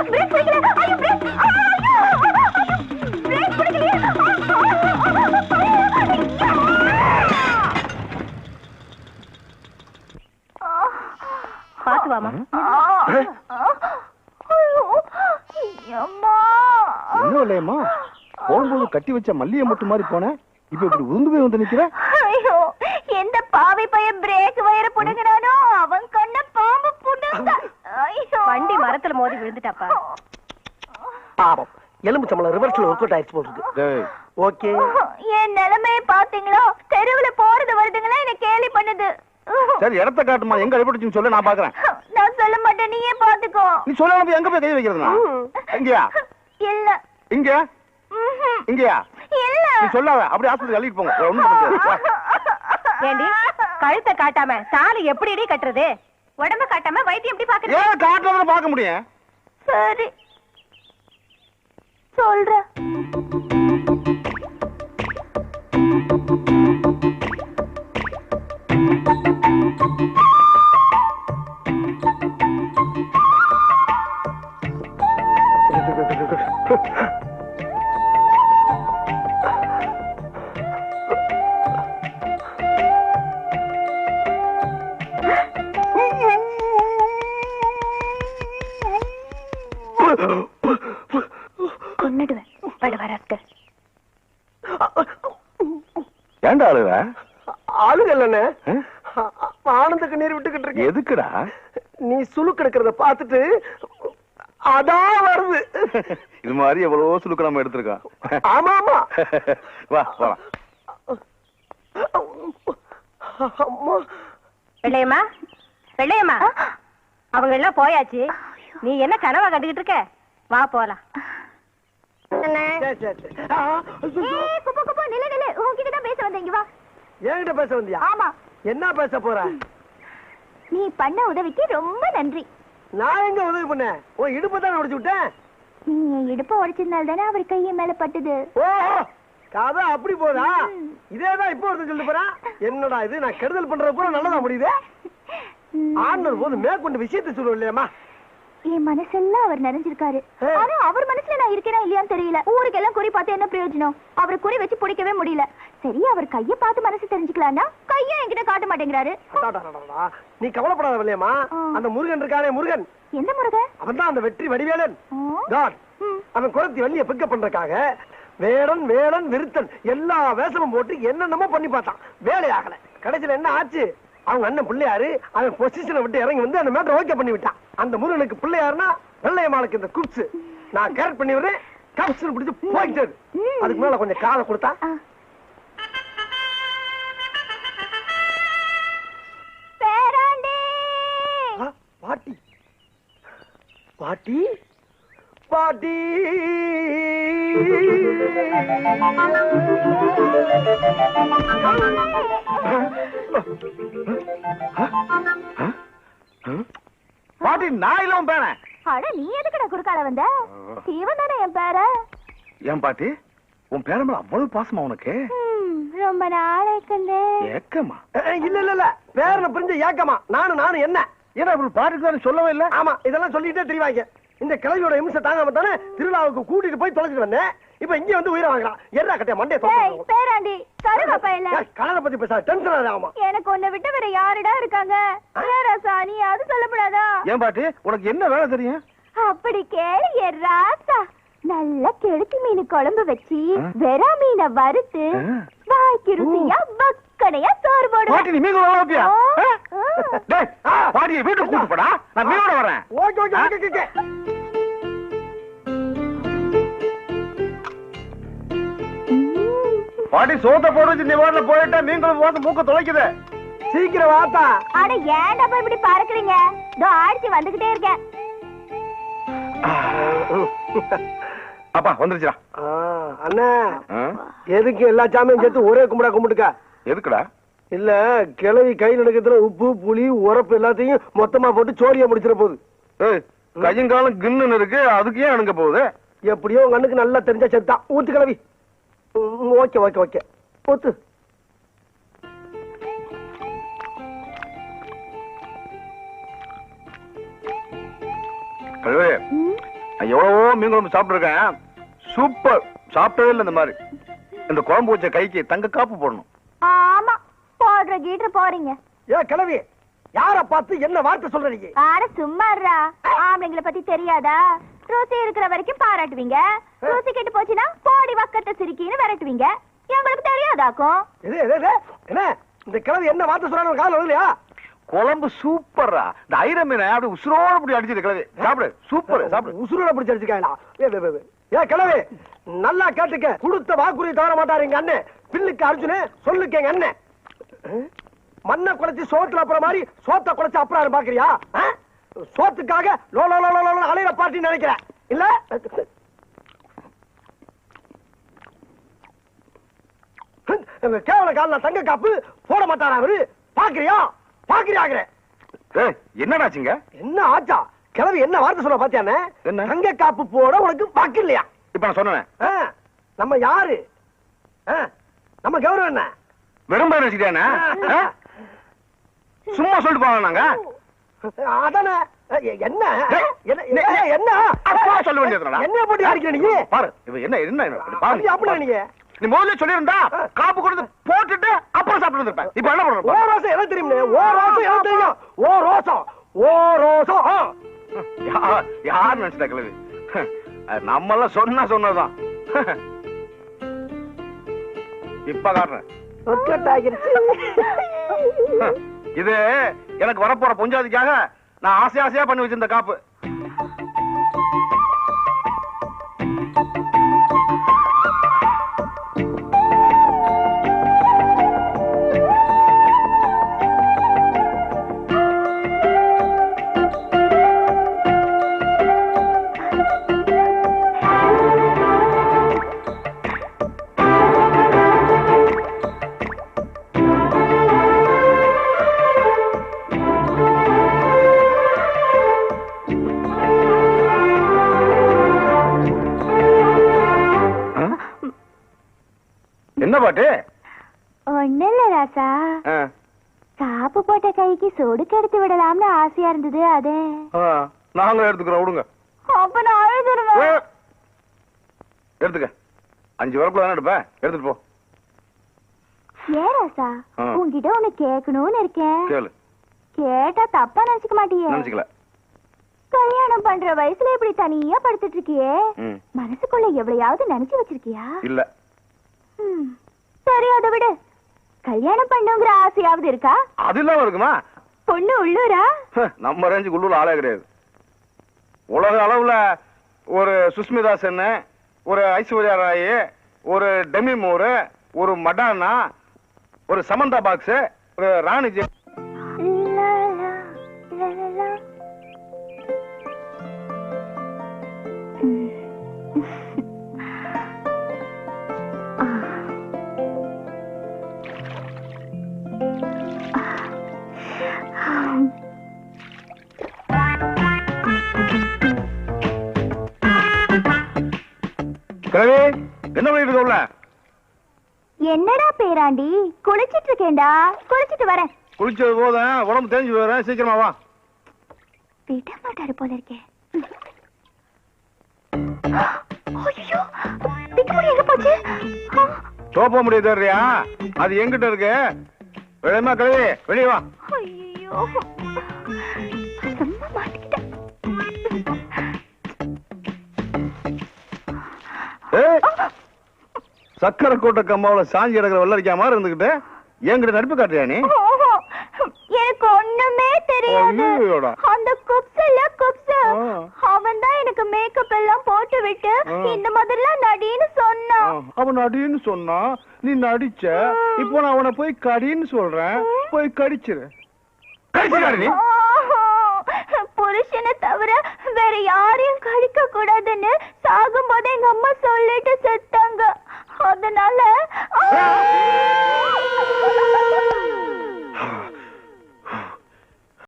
Break பிடிக்கல. ஐயோ break. Break பிடிக்கலையே. பாத்து வாமா. என்ன இல்லையம்மா, போகும்போது கட்டி வச்ச மல்லிகை மொட்டு மாதிரி போன, இப்ப இப்படி உருந்து போய் வந்து நிக்கிற. ஐயோ, எந்த பாவி பையன் பிரேக் வயர புடுங்கறானோ அவன் கண்ண பாம்பு புடுங்க. ஐயோ, வண்டி மரத்துல மோதி விழுந்துட்டாப்பா. பாவம், எலும்பு சம்பளம் ரிவர்ஸ்ல ஒர்க் அவுட் ஆயிடுச்சு போட்டுருக்கு. ஓகே, என் நிலைமையை பாத்தீங்களா? தெருவுல போறது வருதுங்களா என்ன கேலி பண்ணுது. சரி, இடத்த காட்டுமா, எங்க அடிபட்டுச்சுன்னு சொல்ல, நான் பாக்குறேன். நான் சொல்ல மாட்டேன், நீயே பாத்துக்கோ. நீ சொல்லாம எங்க போய் கை வைக்கிறதுனா? எங்கயா? இல்ல. இங்க? இங்கயா? இல்ல. நீ சொல்லாத, அப்படியே ஆஸ்பத்திரி அள்ளிட்டு போங்க. ஒண்ணும் பண்ணாத. ஏண்டி கழுத்தை காட்டாம தாலி எப்படி கட்டுறது? உடம்ப காட்டாம வைத்தியம் எப்படி பாக்குறது? ஏன் காட்டாம பார்க்க முடியும்? சரி சொல்ற. கொன்னுடுவேன். ஏண்டா அழுற? அழுகல்லண்ணே, ஆனந்தக்கு நீர் விட்டுக்கிட்டு இருக்கு. எதுக்குடா? நீ சுளுக்கு எடுக்கிறத பார்த்துட்டு அதான் வருது. இது மாதிரி எவ்வளவோ சுளுக்கு நம்ம எடுத்திருக்கோம். ஆமா ஆமா, வா போலாம். வெள்ளையம்மா, வெள்ளையம்மா, அவங்க எல்லாம் போயாச்சு. நீ என்ன கனவா கண்டுகிட்டு இருக்க? வா போலாம். என்கிட்ட பேச வந்தியா? ஆமா. என்ன பேச போற? நீ பண்ண உதவிக்கு ரொம்ப நன்றி. நான் எங்க உதவி பண்ணேன்? உன் இடுப்பு தானே உடைச்சு விட்டேன். நீ இடுப்ப உடைச்சதுனால தானே அவர் கையை மேல பட்டுது. ஓஹோ, கதை அப்படி போதா? இதேதான் இப்போ ஒருத்தர் சொல்லிட்டு போறான். என்னடா இது, நான் கெடுதல் பண்றது கூட நல்லதா முடியுது. ஆண்டவர் போது மேற்கொண்டு விஷயத்தை சொல்லுவோம் இல்லையாமா? என் மனசெல்லாம் அவர் நிறைஞ்சிருக்காரு. ஆனா அவர் மனசுல நான் இருக்கேனா இல்லையான்னு தெரியல. ஊருக்கெல்லாம் குறி பார்த்து என்ன பிரயோஜனம்? அவரை குறி வச்சு பிடிக்கவே முடியல. சரி, அவர் கைய பார்த்து மனசு தெரிஞ்சுக்கலாம்னா கைய என்கிட்ட காட்ட மாட்டேங்கிறாரு. நீ கவலைப்படாத இல்லையாமா? அந்த முருகன் இருக்கானே, முருகன். எந்த முருகன்? அவன் தான் அந்த வெற்றி வடிவேலன். அவன் குளத்தி வள்ளிய பிக்கப் பண்றதுக்காக வேடன் வேடன் விருத்தன் எல்லா வேஷமும் போட்டு என்னென்னமோ பண்ணி பார்த்தான். வேலையாகல. கடைசியில என்ன ஆச்சு? அவங்க அண்ணன் பிள்ளையாரு அவன் பொசிஷனை விட்டு இறங்கி வந்து அந்த மேட்டர் ஓகே பண்ணி விட்டான். அந்த முருகனுக்கு பிள்ளையாருன்னா வெள்ளையம்மாளுக்கு இந்த குப்ஸ் நான் கரெக்ட் பண்ணி விடுறேன். கப்ஸ் பிடிச்சு போயிட்டது. அதுக்கு மேல கொஞ்சம் காதை கொடுத்தா பாட்டி பாட்டி பாட்டி. பாட்டி, நான் இல்ல உன் பேர. அட, நீ எதுக்குடா குறுக்கால வந்த? இவன் தானே என் பேர. ஏன் பாட்டி, உன் பேர மேல அவ்வளவு பாசமா உனக்கு? ரொம்ப நாளைக்கு ஏக்கமா? இல்ல இல்ல இல்ல, பேரனை புரிஞ்ச ஏக்கமா? நானும் என்ன ஏன்னா பாட்டுக்கு சொல்லவே இல்ல. ஆமா, இதெல்லாம் சொல்லிட்டே தெரியவாங்க. இந்த கிழவியோட இம்சை தாங்காம தானே திருவிழாவுக்கு கூட்டிட்டு போய் தொலைச்சிட்டு வந்தேன். இப்ப இங்க வந்து உயிரை வாங்கலாம். என்ன கட்டிய மண்டே பேராண்டி கருவாப்பா இல்ல. கலரை பத்தி பேச டென்ஷன் ஆகாமா? எனக்கு உன்னை விட்டு வேற யாருடா இருக்காங்க? ராசா, நீ அது சொல்லப்படாதா? ஏன் பாட்டி, உனக்கு என்ன வேலை தெரியும்? அப்படி கேளு ராசா. நல்ல கெளுத்தி மீன் குழம்பு வச்சு வெறா மீனை வறுத்து வாய்க்கு ருசியா வக்கனையா சோறு போடுவேன். பாட்டி, நீ மீன் வாப்பியா? பாட்டியை வீட்டுக்கு கூட்டு போடா, நான் மீனோட வரேன். Okay okay okay. பாட்டி, சோத்த போட்டு வச்சு நீ வாட்டில போயிட்டா மீன் குழம்பு பார்த்து மூக்க தொலைக்குது. சீக்கிரம் வாத்தா. அட, ஏன்டா போய் இப்படி பறக்குறீங்க? இதோ ஆடிச்சு வந்துகிட்டே இருக்கேன். அப்பா வந்துருச்சா? அண்ணா, எதுக்கு எல்லா சாமியும் சேர்த்து ஒரே கும்பிடா கும்பிட்டுக்க? எதுக்குடா? இல்ல, கிளவி கை நடக்கத்துல உப்பு புளி உரப்பு எல்லாத்தையும் மொத்தமா போட்டு சோரியா முடிச்சிட போகுது. கையும் காலம் கின்னு இருக்கு, அதுக்கு ஏன் அணுங்க போகுது? எப்படியோ உங்க அண்ணுக்கு நல்லா தெரிஞ்சா செத்தான். ஊத்து கிளவி. ஓகே ஓகே ஓகே, ஊத்து. எவ்வளவோ மீன் குழம்பு சாப்பிட்டுருக்கேன், சூப்பர். சாப்பிட்டதே இல்லை இந்த மாதிரி. இந்த குழம்பு வச்ச கைக்கு தங்க காப்பு போடணும். ஆமா, போடுற கீட்டர் போறீங்க. ஏ கிளவி, யார பார்த்து என்ன வார்த்தை சொல்றீங்க? ஆட சும்மாறா. ஆம்பளைங்களை பத்தி தெரியாதா? ருசி இருக்கிற வரைக்கும் பாராட்டுவீங்க, ருசி கெட்டு போச்சுன்னா கோடி வக்கத்தை சிரிக்கின்னு விரட்டுவீங்க. எங்களுக்கு தெரியாதாக்கும். என்ன இந்த கிளவி என்ன வார்த்தை சொல்றாங்க காதுல வரலையா? குழம்பு சூப்பரா. இந்த ஐர மீனை அப்படி உசுரோட அப்படி அடிச்சிட்டு கிளவி சாப்பிடு. சூப்பர், சாப்பிடு. உசுரோட பிடிச்சி அடிச்சுக்காங்களா? ஏ கிளவி, நல்லா கேட்டுக்க. கொடுத்த வாக்குறுதி தவற மாட்டாரு எங்க அண்ணன். பில்லுக்கு அர்ஜுனு, சொல்லுக்கு எங்க அண்ணன். மண்ணை குலைச்சு சோத்துல அப்புறம் மாதிரி சோத்த குலைச்சு அப்புறம் பாக்குறியா? சோத்துக்காக லோ லோ லோ லோ அலையிற பார்ட்டி நினைக்கிறேன் இல்ல? கேவல கால தங்க காப்பு போட மாட்டாரா அவரு? பாக்குறியா? பாக்குறியாங்கிற என்னடாச்சுங்க? என்ன ஆச்சா? கிளவி என்ன வார்த்தை சொல்ல பாத்தியானே? என்ன? தங்க காப்பு போட உனக்கு பாக்கு இல்லையா? இப்ப நான் சொன்னேன். நம்ம யாரு? நம்ம கௌரவம் என்ன? வெறும் பேர் வச்சுக்கிட்டானே? சும்மா சொல்லிட்டு போவாங்க நாங்க. அதானே. என்ன என்ன சொல்ல வேண்டியது என்ன போட்டு அடிக்கிற நீ? பாரு என்ன என்ன அப்படி நீங்க நீ முதல்ல சொல்லிருந்தா காப்பு கொடுத்து போட்டுட்டு அப்புறம் சாப்பிட்டு இருப்பேன். இப்ப என்ன பண்ற? ஓ ரோசம் என்ன தெரியும்? ஓ ரோசம் என்ன தெரியும்? ஓ ரோசம், ஓ ரோசம். யார் நினைச்சிட்டா கிளவி? நம்ம எல்லாம் சொன்னதுதான். இப்ப காட்டுறேன். இது எனக்கு வரப்போற பொஞ்சாதிக்காக நான் ஆசையா பண்ணி வச்சிருந்த காப்பு. என்ன பாட்டு? ஒண்ணு இல்ல ராசா, காப்பு போட்ட கைக்கு சொடுக்கு எடுத்து விடலாம்னு ஆசையா இருந்தது. அதே நாங்களும் எடுத்துக்கிறோம், விடுங்க. அப்ப நான் அழுதுருவேன். எடுத்துக்க. 5 வரப்புல தானே எடுப்ப, எடுத்துட்டு போ. ஏன் ராசா, உன்கிட்ட ஒண்ணு கேட்கணும்னு இருக்கேன். கேளு. கேட்டா தப்பா நினைச்சுக்க மாட்டியே? நினைச்சுக்கல. கல்யாணம் பண்ற வயசுல இப்படி தனியா படுத்துட்டு இருக்கியே, மனசுக்குள்ள எவ்வளையாவது நினைச்சு வச்சிருக்கியா? இல்ல. சரி, அதை விடு. கல்யாணம் பண்ணுங்கிற ஆசையாவது இருக்கா? அது இல்லாம இருக்குமா? பொண்ணு உள்ளூரா? நம்ம ரேஞ்சுக்கு உள்ளூர் ஆளே கிடையாது. உலக அளவுல ஒரு சுஸ்மிதா சென், ஒரு ஐஸ்வர்யா ராய், ஒரு டெமி மூர், ஒரு மடானா, ஒரு சமந்தா பாக்ஸ், ஒரு ராணி ஜெ. என்ன பண்ணிட்டு இருக்க? என்னடா பேராண்டி? குளிச்சிட்டு இருக்கேன்டா. குளிச்சிட்டு வரேன். குளிச்சது போதும், உடம்பு தேஞ்சு போறேன். சீக்கிரமா வா. விட மாட்டாரு போல இருக்கே. ஐயோ, பிக்குமுடி எங்க போச்சு? தோப்ப முடியாது. அது எங்கிட்ட இருக்கு. வெளியமா கழுவி வெளியே வா. ஐயோ, சும்மா மாட்டிக்கிட்டேன். சக்கரை கோட்டை கம்மாவில சாஞ்சி கிடக்கிற வெள்ளரிக்கா மாதிரி இருந்துகிட்டு என்கிட்ட நடிப்பு காட்டுறியா நீ? எனக்கு ஒண்ணுமே தெரியாது. அந்த குப்ஸ்ல குப்ஸ் அவன் தான் எனக்கு மேக்கப் எல்லாம் போட்டு விட்டு இந்த மாதிரிலாம் நடின்னு சொன்னான். அவன் நடின்னு சொன்னா நீ நடிச்ச. இப்போ நான் அவனை போய் கடின்னு சொல்றேன். போய் கடிச்சிரு. கடிச்சிரு. புருஷனை தவிர வேற யாரையும் கடிக்க கூடாதுன்னு சாகும் போது எங்க அம்மா சொல்லிட்டு செத்தாங்க. அதனால